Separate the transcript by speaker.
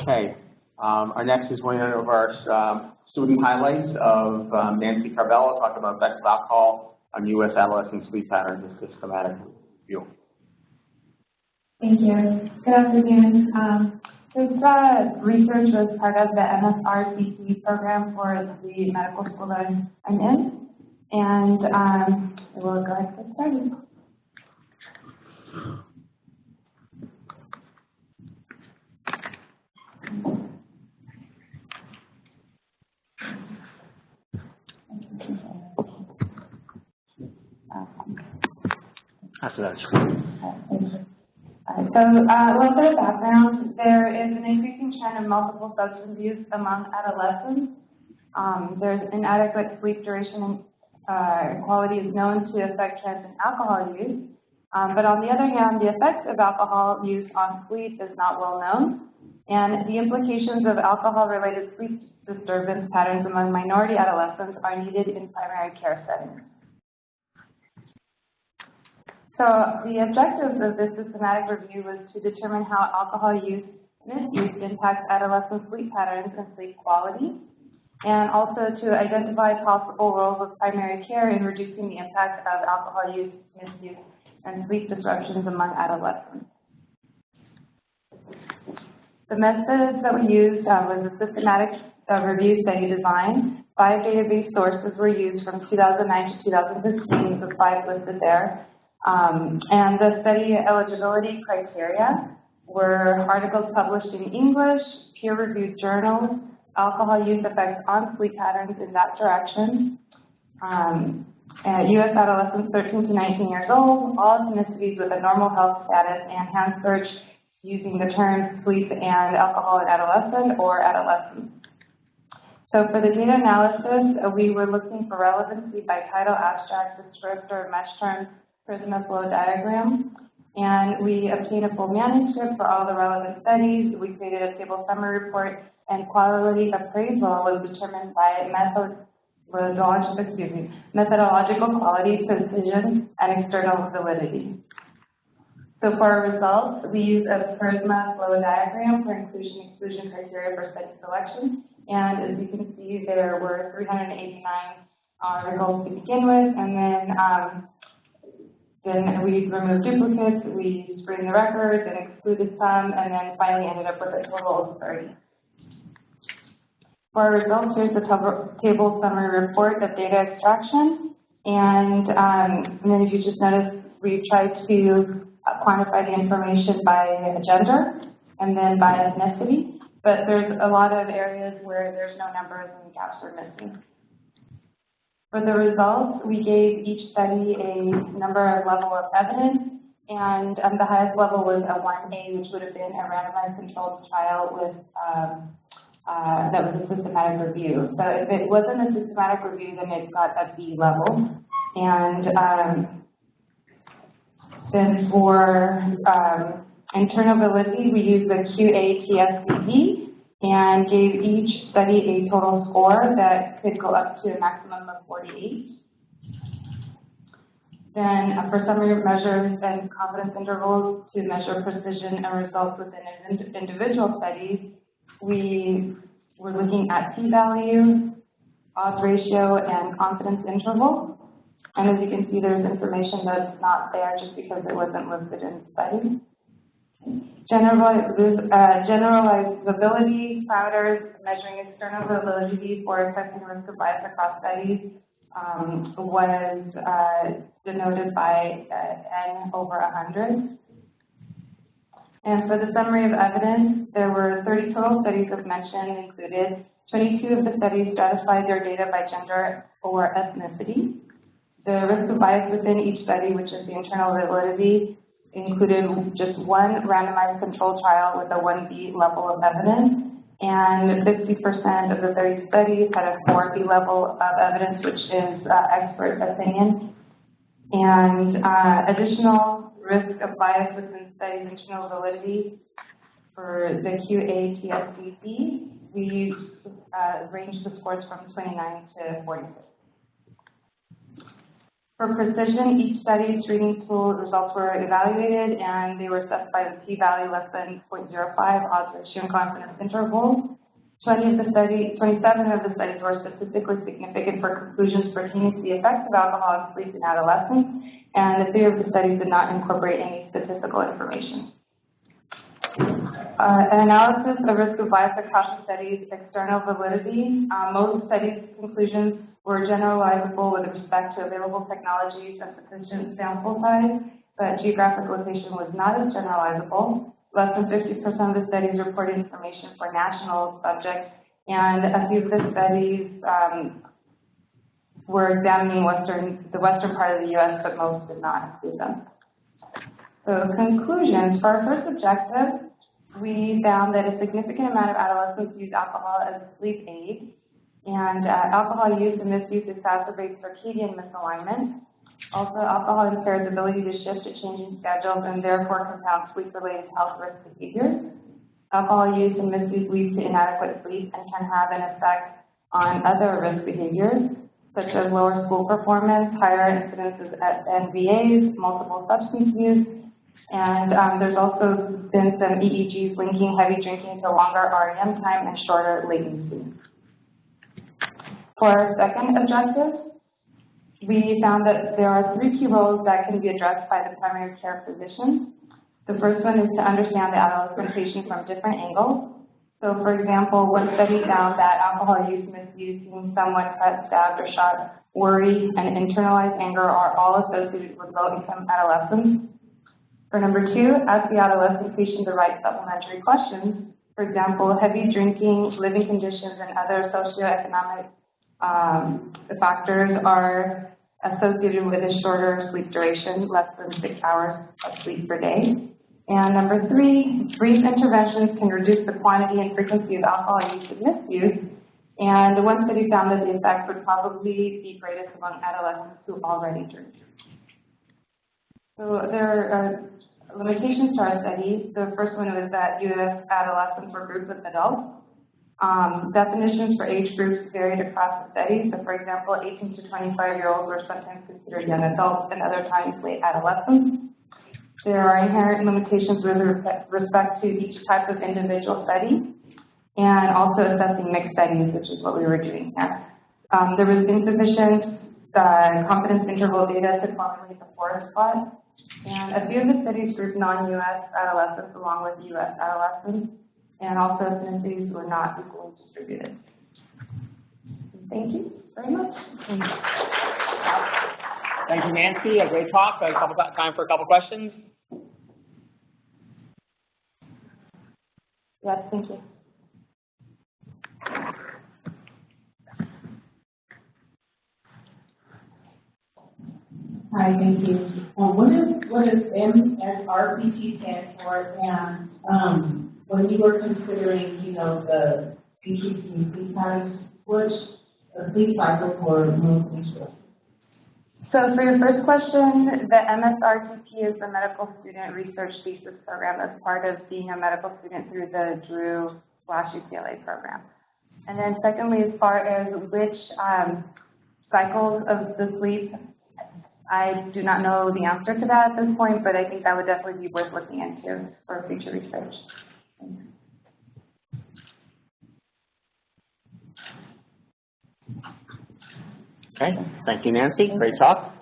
Speaker 1: Okay, our next is one of our student highlights of Nancy Carballo, talking about effects of alcohol on U.S. adolescent sleep patterns and systematic review.
Speaker 2: Thank you. Good afternoon. This research was part of the MSRCP program for the medical school that I'm in, and we'll go ahead and get started.
Speaker 1: After that.
Speaker 2: So a little bit of background. There is an increasing trend of multiple substance use among adolescents. There's inadequate sleep duration and quality is known to affect trends in alcohol use. But on the other hand, the effects of alcohol use on sleep is not well known. And the implications of alcohol-related sleep disturbance patterns among minority adolescents are needed in primary care settings. So the objectives of this systematic review was to determine how alcohol use misuse impacts adolescent sleep patterns and sleep quality, and also to identify possible roles of primary care in reducing the impact of alcohol use, misuse, and sleep disruptions among adolescents. The methods that we used was a systematic review study design. 5 database sources were used from 2009 to 2015, the 5 listed there. And the study eligibility criteria were articles published in English, peer-reviewed journals, alcohol use effects on sleep patterns in that direction, U.S. adolescents 13 to 19 years old, all ethnicities with a normal health status, and hand search using the terms sleep and alcohol in adolescent or adolescence. So for the data analysis, we were looking for relevancy by title, abstract, descriptor, mesh terms, Prisma flow diagram, and we obtained a full manuscript for all the relevant studies. We created a table summary report, and quality appraisal was determined by methodological quality, precision, and external validity. So for our results, we used a Prisma flow diagram for inclusion-exclusion criteria for study selection, and as you can see, there were 389 articles to begin with, and then we removed duplicates, we screened the records and excluded some, and then finally ended up with a total of 30. For our results, here's the table summary report of data extraction, and then if you just notice, we tried to quantify the information by gender and then by ethnicity, but there's a lot of areas where there's no numbers and gaps are missing. For the results, we gave each study a number level of evidence, and the highest level was a 1A, which would have been a randomized controlled trial with that was a systematic review. So if it wasn't a systematic review, then it got a B level. And then for internal validity, we used the QA-TSVP and gave each study a total score that could go up to a maximum of 48. Then for summary measures and confidence intervals to measure precision and results within individual studies, we were looking at p-value, odds ratio, and confidence interval. And as you can see, there's information that's not there just because it wasn't listed in the study. Generalizability parameters measuring external validity for assessing risk of bias across studies was denoted by N over 100. And for the summary of evidence, there were 30 total studies as mentioned included. 22 of the studies stratified their data by gender or ethnicity. The risk of bias within each study, which is the internal validity, included just one randomized controlled trial with a 1B level of evidence, and 50% of the 30 studies had a 4B level of evidence, which is expert opinion. And additional risk of bias within studies' internal validity for the QA-TSVP, we ranged the scores from 29 to 46. For precision, each study's screening tool results were evaluated and they were assessed by the p-value less than 0.05, odds ratio and confidence interval. 27 of the studies were statistically significant for conclusions pertaining to the effects of alcohol on sleep in adolescents, and the 3 of the studies did not incorporate any statistical information. An analysis of risk of bias across the studies' external validity. Most studies' conclusions were generalizable with respect to available technologies and sufficient sample size, but geographic location was not as generalizable. Less than 50% of the studies reported information for national subjects, and a few of the studies were examining the western part of the U.S., but most did not include them. So conclusions. For our first objective, we found that a significant amount of adolescents use alcohol as a sleep aid, and alcohol use and misuse exacerbates circadian misalignment. Also, alcohol impairs the ability to shift to changing schedules and therefore compounds sleep-related health risk behaviors. Alcohol use and misuse leads to inadequate sleep and can have an effect on other risk behaviors, such as lower school performance, higher incidences at NVAs, multiple substance use, and there's also been some EEGs linking heavy drinking to longer REM time and shorter latency. For our second objective, we found that there are 3 key roles that can be addressed by the primary care physician. The first one is to understand the adolescent patient from different angles. So, for example, one study found that alcohol use, misuse, seeing someone cut, stabbed, or shot, worry, and internalized anger are all associated with low-income adolescents. For number 2, ask the adolescent patient the right supplementary questions. For example, heavy drinking, living conditions, and other socioeconomic factors are associated with a shorter sleep duration, less than 6 hours of sleep per day. And number 3, brief interventions can reduce the quantity and frequency of alcohol use and misuse. And one study found that the effect would probably be greatest among adolescents who already drink. So there are limitations to our study. The first one was that U.S. adolescents were grouped with adults. Definitions for age groups varied across the study. So, for example, 18 to 25-year-olds were sometimes considered young adults and other times late adolescents. There are inherent limitations with respect to each type of individual study, and also assessing mixed studies, which is what we were doing here. There was insufficient confidence interval data to formulate the forest plot, and a few of the studies grouped non-U.S. adolescents along with U.S. adolescents, and also ethnicities were not equally distributed. Thank you very much.
Speaker 3: Thank you, Nancy. A great talk. Time for a couple questions.
Speaker 2: Yes, thank you.
Speaker 4: Hi, thank you. What does MSRPT stand for? And when you were considering, the increasing sleep patterns, which sleep cycle for most interesting?
Speaker 2: So for your first question, the MSRTP is the Medical Student Research Thesis Program as part of being a medical student through the Drew/UCLA program. And then secondly, as far as which cycles of the sleep, I do not know the answer to that at this point, but I think that would definitely be worth looking into for future research.
Speaker 3: Okay, thank you, Nancy. Great talk.